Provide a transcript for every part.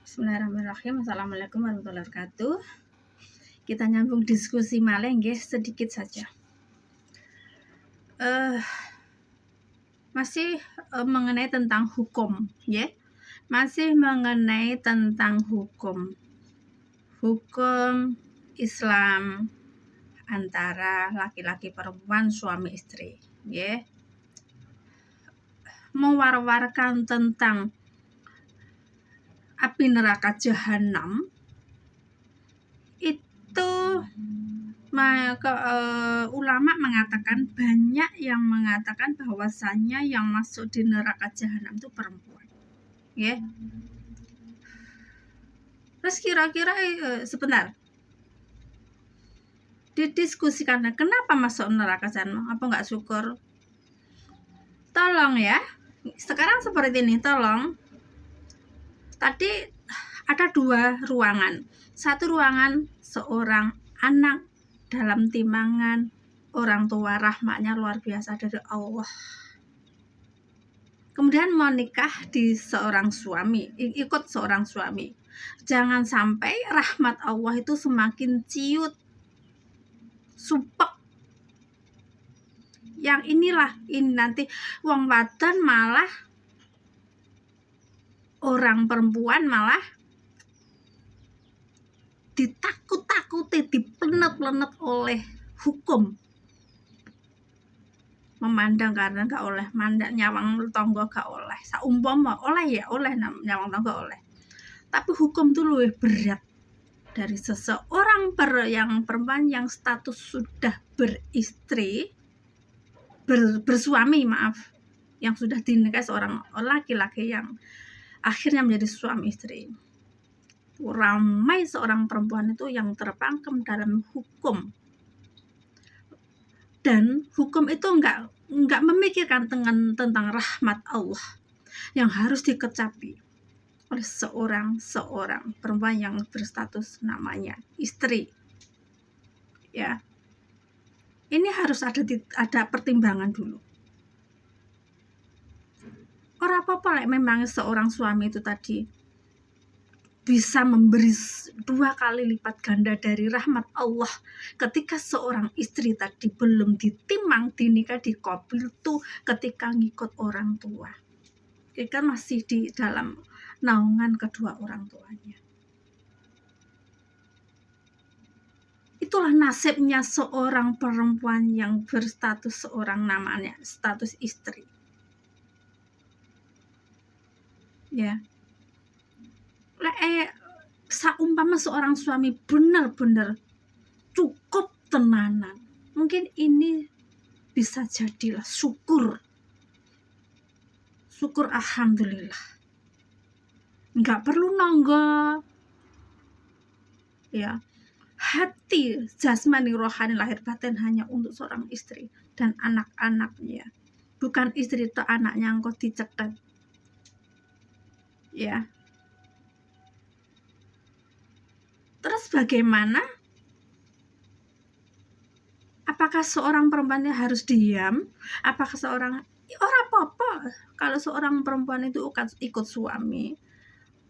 Bismillahirrahmanirrahim. Assalamualaikum warahmatullahi wabarakatuh. Kita nyambung diskusi malih nggih sedikit saja. Masih mengenai tentang hukum, ya. Masih mengenai tentang hukum Islam antara laki-laki perempuan suami istri, ya. Mewar-warkan tentang api neraka jahanam itu ulama mengatakan, banyak yang mengatakan bahwasannya yang masuk di neraka jahanam itu perempuan, ya. Terus kira-kira sebentar didiskusikan, kenapa masuk neraka jahanam? Apa nggak syukur? Tolong ya, sekarang seperti ini, tolong. Tadi ada 2 ruangan. Satu ruangan seorang anak dalam timbangan orang tua, rahmatnya luar biasa dari Allah. Kemudian mau nikah di seorang suami, ikut seorang suami. Jangan sampai rahmat Allah itu semakin ciut, supek. Yang ini nanti wong wadon malah, orang perempuan malah ditakut-takuti, diplenet-plenet oleh hukum. Memandang karena gak oleh, mandang nyawang tonggo gak oleh. Saumpama oleh ya oleh, nyawang tonggo oleh. Tapi hukum itu lebih berat dari seseorang perempuan yang status sudah beristri, bersuami, yang sudah dinikahi seorang laki-laki yang akhirnya menjadi suami istri. Ramai seorang perempuan itu yang terpangkem dalam hukum, dan hukum itu enggak memikirkan tentang rahmat Allah yang harus dikecapi oleh seorang perempuan yang berstatus namanya istri, ya. Ini harus ada pertimbangan dulu. Ora apa-apa memang seorang suami itu tadi bisa memberi 2 kali lipat ganda dari rahmat Allah ketika seorang istri tadi belum ditimang, dinikah, dikobil tuh ketika ngikut orang tua. Kita masih di dalam naungan kedua orang tuanya. Itulah nasibnya seorang perempuan yang berstatus seorang namanya status istri. Ya. Saumpama seorang suami benar-benar cukup tenanan, mungkin ini bisa jadilah syukur alhamdulillah, nggak perlu nonggo, ya. Hati jasmani rohani lahir batin hanya untuk seorang istri dan anak-anaknya, bukan istri atau anaknya engkau dicetet, ya. Terus bagaimana? Apakah seorang perempuan harus diam? Apakah orang apa-apa kalau seorang perempuan itu ikut suami,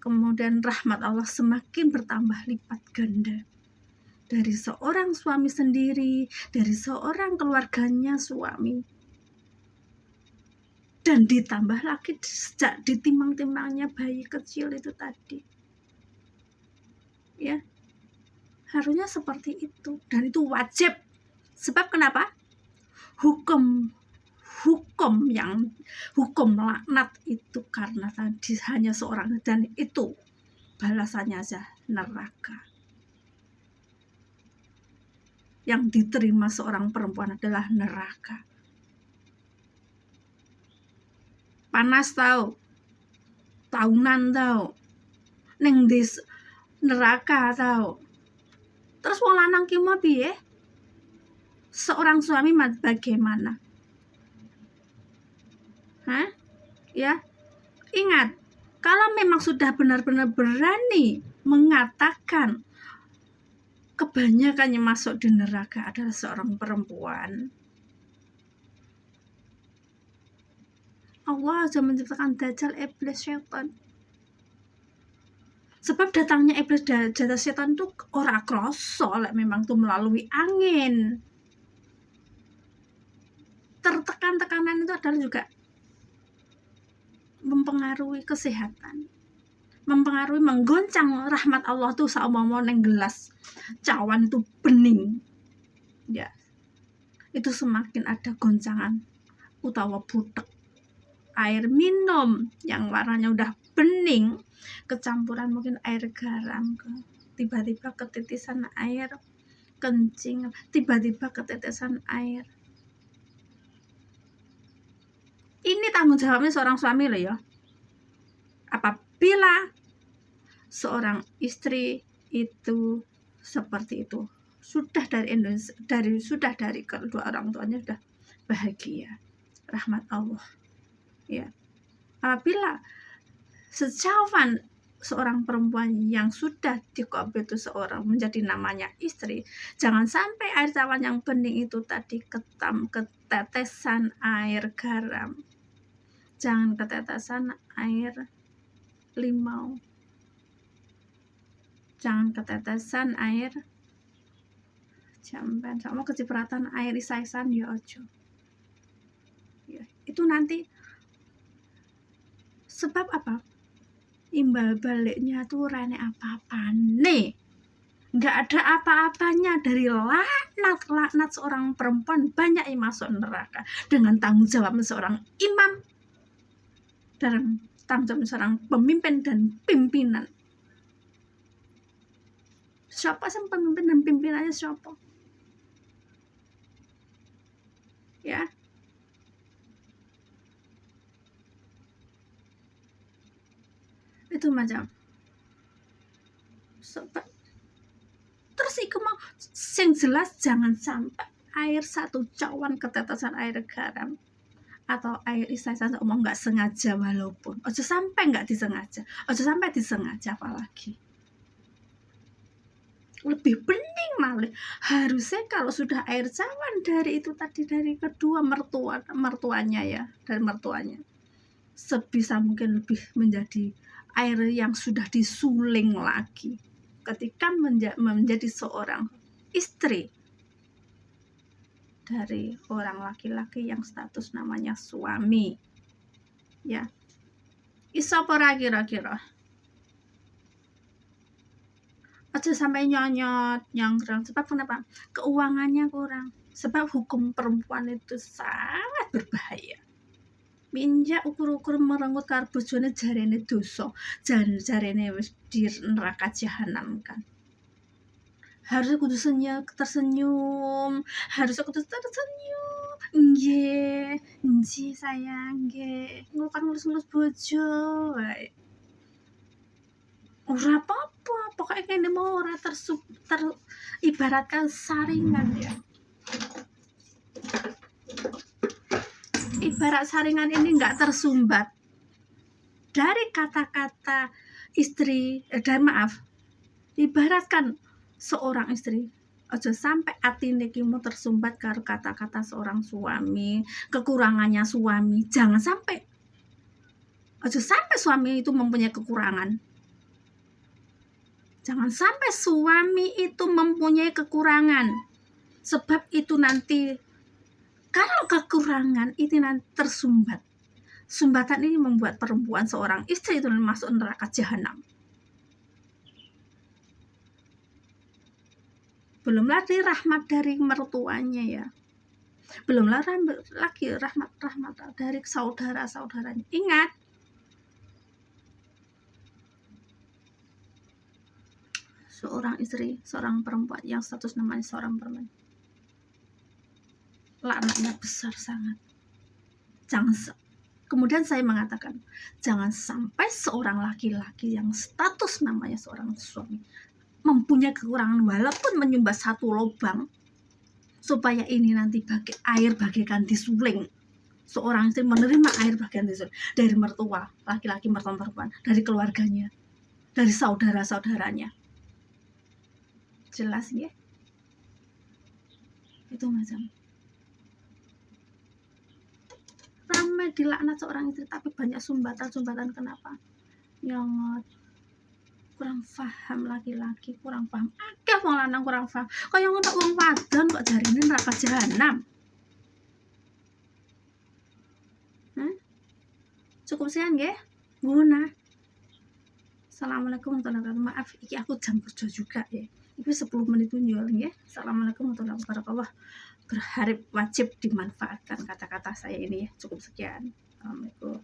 kemudian rahmat Allah semakin bertambah lipat ganda dari seorang suami sendiri, dari seorang keluarganya suami, dan ditambah lagi sejak ditimang-timangnya bayi kecil itu tadi, ya. Harusnya seperti itu, dan itu wajib. Sebab kenapa? Hukum laknat itu karena tadi hanya seorang, dan itu balasannya aja neraka. Yang diterima seorang perempuan adalah neraka. Panas tahu, tahunan tahu, ning neraka tahu. Terus wong lanang ki mau piye? Seorang suami bagaimana? Ya, ingat, kalau memang sudah benar-benar berani mengatakan kebanyakan yang masuk di neraka adalah seorang perempuan, Allah sudah menciptakan dajjal, iblis, syaitan. Sebab datangnya iblis jatah setan tuh ora kroso lek memang tuh melalui angin. Tertekan-tekanan itu adalah juga mempengaruhi kesehatan, mempengaruhi, menggoncang rahmat Allah tuh saumpama neng gelas cawan itu bening ya, itu semakin ada goncangan utawa butek air minum yang warnanya udah bening kecampuran mungkin air garam, tiba-tiba ketitisan air kencing, tiba-tiba ketitisan air. Ini tanggung jawabnya seorang suami loh ya. Apabila seorang istri itu seperti itu, sudah dari Indonesia, dari kedua orang tuanya sudah bahagia, rahmat Allah. Ya. Apabila sejauhan seorang perempuan yang sudah dikompet itu seorang menjadi namanya istri, jangan sampai air cawan yang bening itu tadi ketetesan air garam, jangan ketetesan air limau, jangan ketetesan air jamban, sama kecipratan air isaisan ya ojo ya, itu nanti sebab apa? Imbal baliknya tuh rene apa-apa nih, nggak ada apa-apanya dari laknat seorang perempuan banyak yang masuk neraka dengan tanggung jawab seorang imam dan tanggung jawab seorang pemimpin dan pimpinan. Siapa sih pemimpin dan pimpinannya siapa? Ya, itu macam sebab terus iku mau sing jelas jangan sampai air satu cawan ketetesan air garam atau air isaisan omong nggak sengaja, walaupun ojo sampai nggak disengaja, ojo sampai disengaja, apalagi lebih bening malah harusnya kalau sudah air cawan dari itu tadi dari kedua mertuanya ya, dari mertuanya sebisa mungkin lebih menjadi air yang sudah disuling lagi ketika menjadi seorang istri dari orang laki-laki yang status namanya suami ya. Iso apa kira-kira? Aja sampai nyonyot yang kurang. Sebab kenapa? Keuangannya kurang. Sebab hukum perempuan itu sangat berbahaya. Minjak ukur-ukur merenggut karo bojone jarene dosa, jarene wis di neraka jahanam kan. Harusnya kudu tersenyum, harusnya kudu tersenyum. Nggih, nggih sayang, nggih. Kan ngurus-ngurus bojo wae. Ora apa-apa, pokoknya kene mau ora ibaratkan saringan ya. Ibarat saringan ini enggak tersumbat dari kata-kata istri, ibaratkan seorang istri, ojo sampai atine iki mau tersumbat karo kata-kata seorang suami, kekurangannya suami. Jangan sampai, ojo sampai suami itu mempunyai kekurangan. Jangan sampai suami itu mempunyai kekurangan, sebab itu nanti kalau kekurangan itu nanti tersumbat. Sumbatan ini membuat perempuan seorang istri itu masuk neraka jahanam. Belum lagi rahmat dari mertuanya ya. Belum lagi rahmat dari saudara-saudaranya. Ingat, seorang istri, seorang perempuan yang status namanya seorang perempuan, laknatnya besar sangat. Kemudian saya mengatakan, jangan sampai seorang laki-laki yang status namanya seorang suami mempunyai kekurangan walaupun menyumbat satu lubang, supaya ini nanti air bagaikan disuling. Seorang istri menerima air bagian disuling dari mertua, laki-laki, mertua perempuan, dari keluarganya, dari saudara-saudaranya. Jelas ya? Itu macam ramai dilaknat seorang istri tapi banyak sumbatan. Kenapa? Yang kurang paham, laki-laki kurang paham, akeh wong lanang kurang paham. Kaya ngono wong wadon kok jarine neraka jahanam. Cukup sekian nggih. Guna. Assalamualaikum warahmatullahi wabarakatuh. Maaf, iki aku jam kerja juga ya. Iki 10 menit tunjul nggih. Assalamualaikum warahmatullahi wabarakatuh. Berharap wajib dimanfaatkan kata-kata saya ini ya. Cukup sekian. Assalamualaikum.